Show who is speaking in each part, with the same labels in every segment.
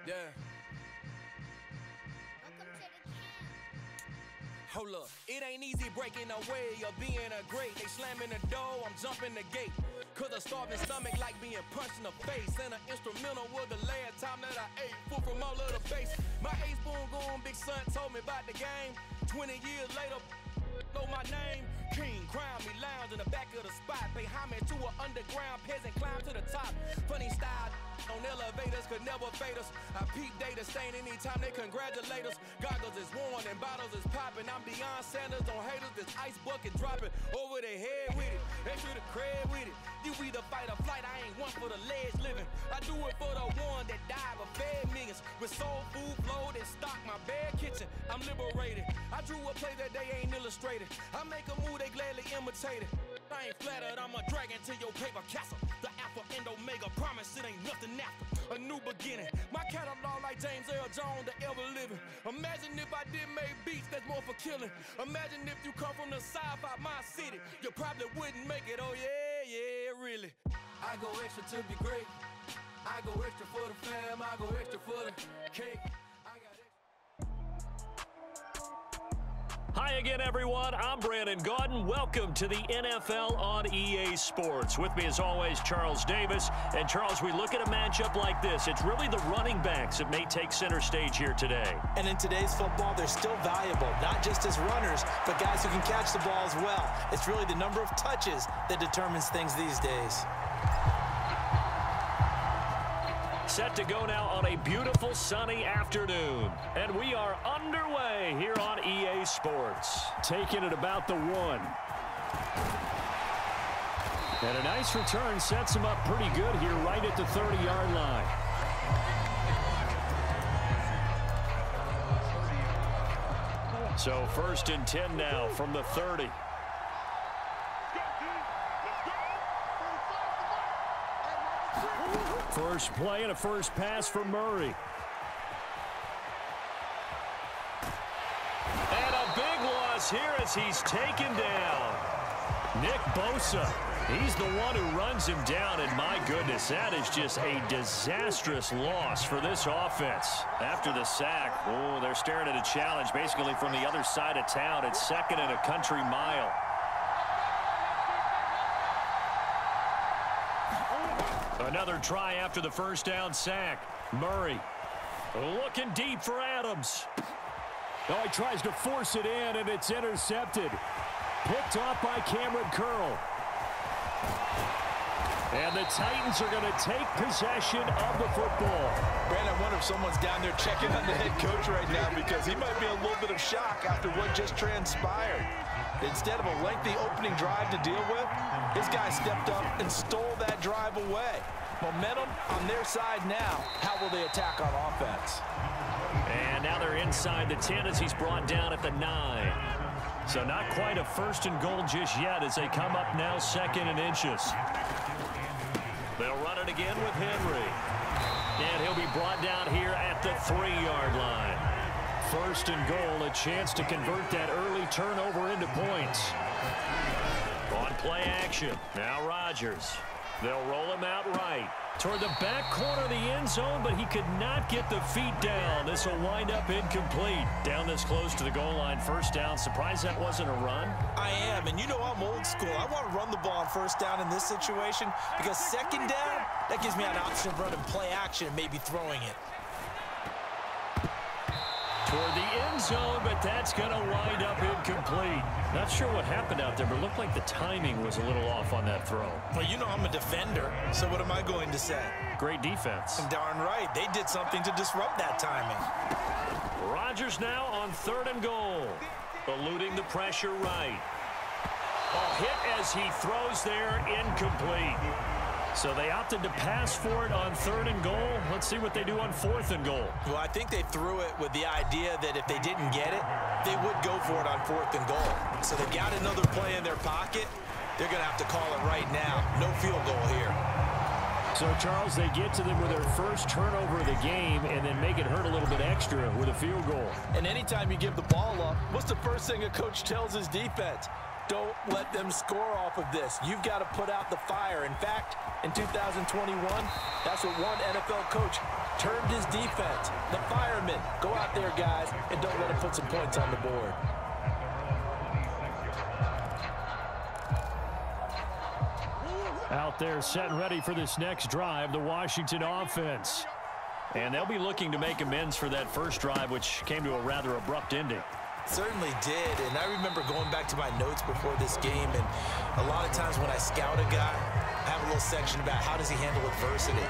Speaker 1: Yeah. Hold up, it ain't easy breaking away or being a great. They slamming the door, I'm jumping the gate. Cause a starving stomach like being punched in the face. And an instrumental was the last time that I ate. Food from all of the base. My ace boom goon, big son told me about the game. 20 years later, know my name. King, crown me, lounge in the back of the spot. Pay homage to an underground peasant, climb to the top. Funny style on elevators could never fade us. I peep data stain anytime they congratulate us. Goggles is worn and bottles is popping. I'm Deion Sanders on haters, this ice bucket dropping over their head with it. Extra the cred with it. You either fight or flight, I ain't one for the ledge living. I do it for the one that died but fed millions. With soul food flowed and stock my bare kitchen. I'm liberated. I drew a play that they ain't illustrated. I make a move they gladly imitate it. I ain't flattered, I'm a dragon to your paper castle. The Alpha and Omega, promise it ain't nothing after. A new beginning. My catalog like James Earl Jones, the ever living. Imagine if I did make beats that's more for killing. Imagine if you come from the south out my city. You probably wouldn't make it, oh yeah, yeah, really. I go extra to be great. I go extra for the fam, I go extra for the cake. I got extra.
Speaker 2: Hi again, everyone. I'm Brandon Gaudin. Welcome to the NFL on EA Sports. With me, as always, Charles Davis. And, Charles, we look at a matchup like this. It's really the running backs that may take center stage here today.
Speaker 3: And in today's football, they're still valuable, not just as runners, but guys who can catch the ball as well. It's really the number of touches that determines things these days.
Speaker 2: Set to go now on a beautiful sunny afternoon. And we are underway here on EA Sports. Taking it about the 1. And a nice return sets him up pretty good here right at the 30-yard line. So 1st and 10 now from the 30. First play and a first pass for Murray. And a big loss here as he's taken down. Nick Bosa, he's the one who runs him down, and my goodness, that is just a disastrous loss for this offense. After the sack, oh, they're staring at a challenge basically from the other side of town. It's 2nd and a country mile. Another try after the first down sack. Murray looking deep for Adams. Oh, he tries to force it in, and it's intercepted. Picked off by Cameron Curl. And the Titans are going to take possession of the football.
Speaker 3: Brandon, I wonder if someone's down there checking on the head coach right now because he might be a little bit of shock after what just transpired. Instead of a lengthy opening drive to deal with, his guy stepped up and stole that drive away. Momentum on their side now. How will they attack on offense?
Speaker 2: And now they're inside the 10 as he's brought down at the 9. So not quite a 1st and goal just yet as they come up now 2nd and inches. They'll run it again with Henry. And he'll be brought down here at the 3-yard line. 1st and goal, a chance to convert that early turnover into points. On play action, now Rodgers. They'll roll him out right toward the back corner of the end zone, but he could not get the feet down. This will wind up incomplete. Down this close to the goal line, 1st down. Surprised that wasn't a run?
Speaker 3: I am, and you know I'm old school. I want to run the ball on 1st down in this situation because 2nd down, that gives me an option of running play action and maybe throwing it.
Speaker 2: Toward the end zone, but that's going to wind up incomplete. Not sure what happened out there, but it looked like the timing was a little off on that throw.
Speaker 3: Well, you know I'm a defender, so what am I going to say?
Speaker 2: Great defense.
Speaker 3: Darn right. They did something to disrupt that timing.
Speaker 2: Rodgers now on 3rd and goal. Eluding the pressure right. A hit as he throws there, incomplete. So they opted to pass for it on 3rd and goal. Let's see what they do on 4th and goal.
Speaker 3: Well, I think they threw it with the idea that if they didn't get it, they would go for it on 4th and goal. So they got another play in their pocket. They're going to have to call it right now. No field goal here.
Speaker 2: So, Charles, they get to them with their first turnover of the game and then make it hurt a little bit extra with a field goal.
Speaker 3: And anytime you give the ball up, what's the first thing a coach tells his defense? don't let them score off of this. You've got to put out the fire. In fact, in 2021, that's what one NFL coach termed his defense. The firemen. Go out there, guys, and don't let them put some points on the board.
Speaker 2: Out there set and ready for this next drive, the Washington offense. And they'll be looking to make amends for that first drive, which came to a rather abrupt ending.
Speaker 3: Certainly did, and I remember going back to my notes before this game, and a lot of times when I scout a guy, I have a little section about how does he handle adversity.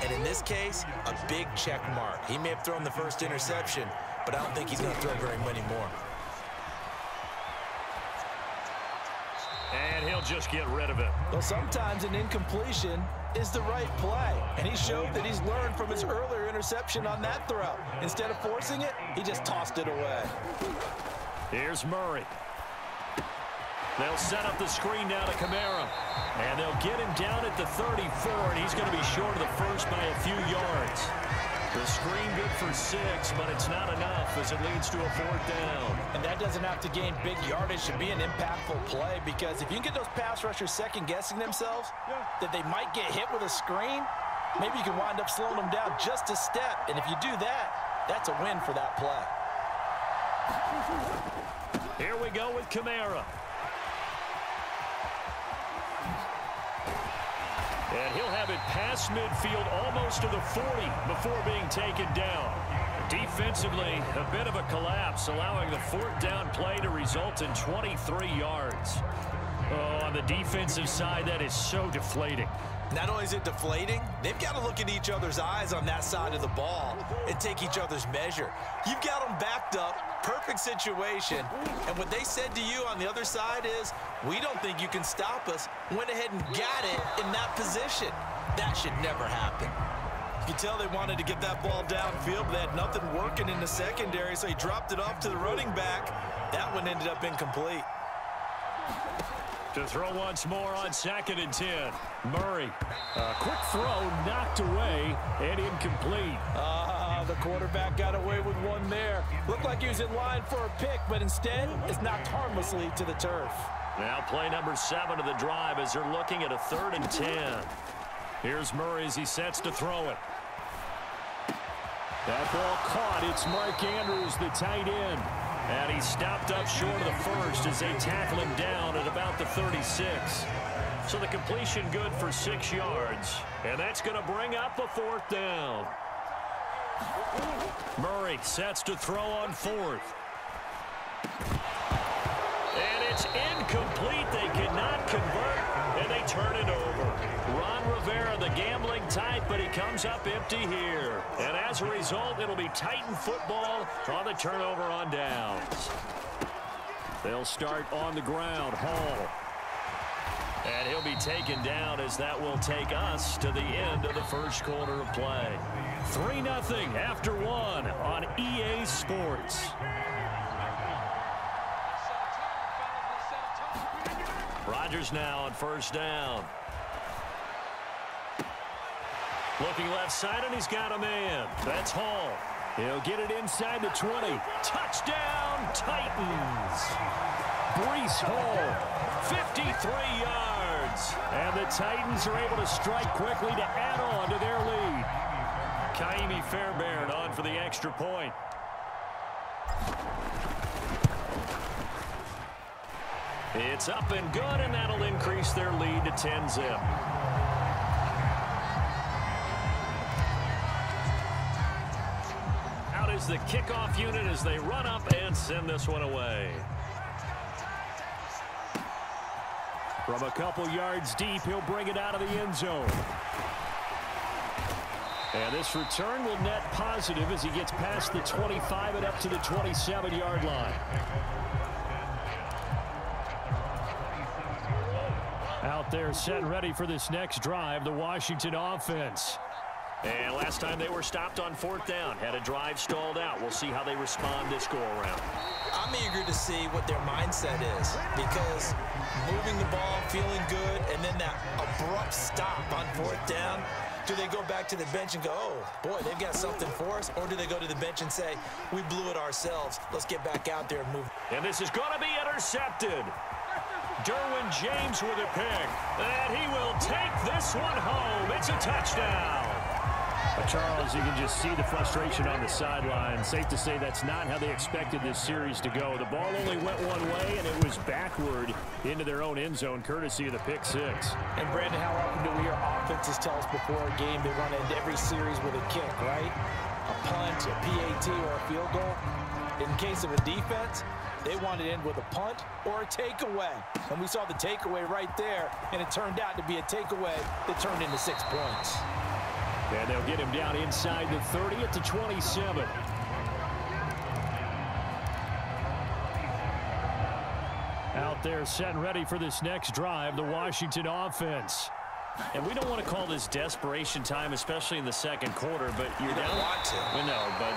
Speaker 3: And in this case, a big check mark. He may have thrown the first interception, but I don't think he's going to throw very many more.
Speaker 2: And he'll just get rid of it.
Speaker 3: Well, sometimes an incompletion is the right play, and he showed that he's learned from his earlier interception on that throw. Instead of forcing it, he just tossed it away.
Speaker 2: Here's Murray. They'll set up the screen now to Kamara, and they'll get him down at the 34, and he's going to be short of the first by a few yards. The screen good for 6, but it's not enough as it leads to a 4th down.
Speaker 3: And that doesn't have to gain big yardage to be an impactful play, because if you can get those pass rushers second-guessing themselves that they might get hit with a screen, maybe you can wind up slowing them down just a step. And if you do that, that's a win for that play.
Speaker 2: Here we go with Kamara. And he'll have it past midfield almost to the 40 before being taken down. Defensively, a bit of a collapse, allowing the 4th down play to result in 23 yards. Oh, on the defensive side, that is so deflating.
Speaker 3: Not only is it deflating, they've got to look at each other's eyes on that side of the ball and take each other's measure. You've got them backed up, perfect situation, and what they said to you on the other side is, we don't think you can stop us. Went ahead and got it in that position. That should never happen. You can tell they wanted to get that ball downfield, but they had nothing working in the secondary, so he dropped it off to the running back. That one ended up incomplete.
Speaker 2: To throw once more on 2nd and 10. Murray. A quick throw knocked away and incomplete.
Speaker 3: The quarterback got away with one there. Looked like he was in line for a pick, but instead it's knocked harmlessly to the turf.
Speaker 2: Now play number 7 of the drive as they're looking at a 3rd and 10. Here's Murray as he sets to throw it. That ball caught. It's Mark Andrews, the tight end. And he stopped up short of the first as they tackle him down at about the 36. So the completion good for 6 yards. And that's going to bring up a 4th down. Murray sets to throw on 4th. And it's incomplete. They cannot convert, and they turn it over. Ron Rivera, the gambling type, but he comes up empty here. And as a result, it'll be Titan football on the turnover on downs. They'll start on the ground. Hall. And he'll be taken down as that will take us to the end of the first quarter of play. 3-0 after 1 on EA Sports. Rodgers now on 1st down. Looking left side, and he's got a man. That's Hall. He'll get it inside the 20. Touchdown, Titans. Breece Hall, 53 yards. And the Titans are able to strike quickly to add on to their lead. Kaimi Fairbairn on for the extra point. It's up and good, and that'll increase their lead to 10-zip. Out is the kickoff unit as they run up and send this one away. From a couple yards deep, he'll bring it out of the end zone. And this return will net positive as he gets past the 25 and up to the 27-yard line. Out there set and ready for this next drive, the Washington offense. And last time they were stopped on 4th down, had a drive stalled out. We'll see how they respond this go-around.
Speaker 3: I'm eager to see what their mindset is, because moving the ball, feeling good, and then that abrupt stop on 4th down, do they go back to the bench and go, oh, boy, they've got something for us? Or do they go to the bench and say, we blew it ourselves. Let's get back out there and move.
Speaker 2: And this is going to be intercepted. Derwin James with a pick. And he will take this one home. It's a touchdown. Charles, you can just see the frustration on the sideline. Safe to say that's not how they expected this series to go. The ball only went one way, and it was backward into their own end zone, courtesy of the pick six.
Speaker 3: And, Brandon, how often do we hear offenses tell us before a game they want to end every series with a kick, right? A punt, a PAT, or a field goal. In case of a defense, they want to end with a punt or a takeaway. And we saw the takeaway right there, and it turned out to be a takeaway that turned into 6 points.
Speaker 2: And they'll get him down inside the 30 at the 27. Out there set and ready for this next drive, the Washington offense. And we don't want to call this desperation time, especially in the second quarter, but you're down.
Speaker 3: Don't want to.
Speaker 2: Well, no, but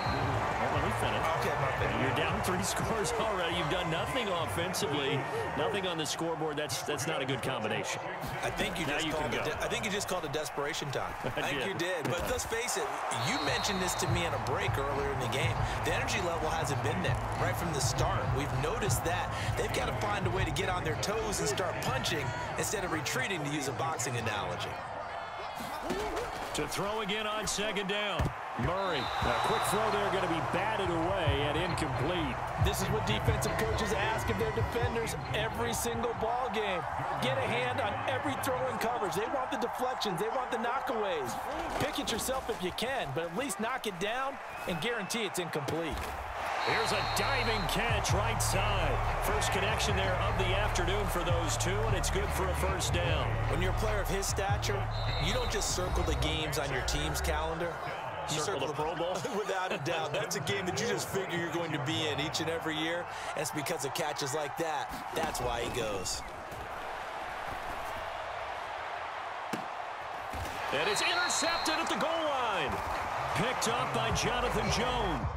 Speaker 2: let me finish.
Speaker 3: Okay, my bad.
Speaker 2: You're down 3 scores already. You've done nothing offensively, nothing on the scoreboard. That's not a good combination.
Speaker 3: I think you just called it desperation time. I think you did. But let's face it, you mentioned this to me in a break earlier in the game. The energy level hasn't been there right from the start. We've noticed that. They've got to find a way to get on their toes and start punching instead of retreating, to use a boxing analogy.
Speaker 2: To throw again on second down. Murray, a quick throw there, going to be batted away and incomplete.
Speaker 3: This is what defensive coaches ask of their defenders every single ball game. Get a hand on every throw in coverage. They want the deflections. They want the knockaways. Pick it yourself if you can, but at least knock it down and guarantee it's incomplete.
Speaker 2: Here's a diving catch right side. First connection there of the afternoon for those two, and it's good for a first down.
Speaker 3: When you're a player of his stature, you don't just circle the games on your team's calendar. You
Speaker 2: circle the Pro Bowl?
Speaker 3: Without a doubt. That's a game that you just figure you're going to be in each and every year. And it's because of catches like that. That's why he goes.
Speaker 2: And it's intercepted at the goal line. Picked up by Jonathan Jones.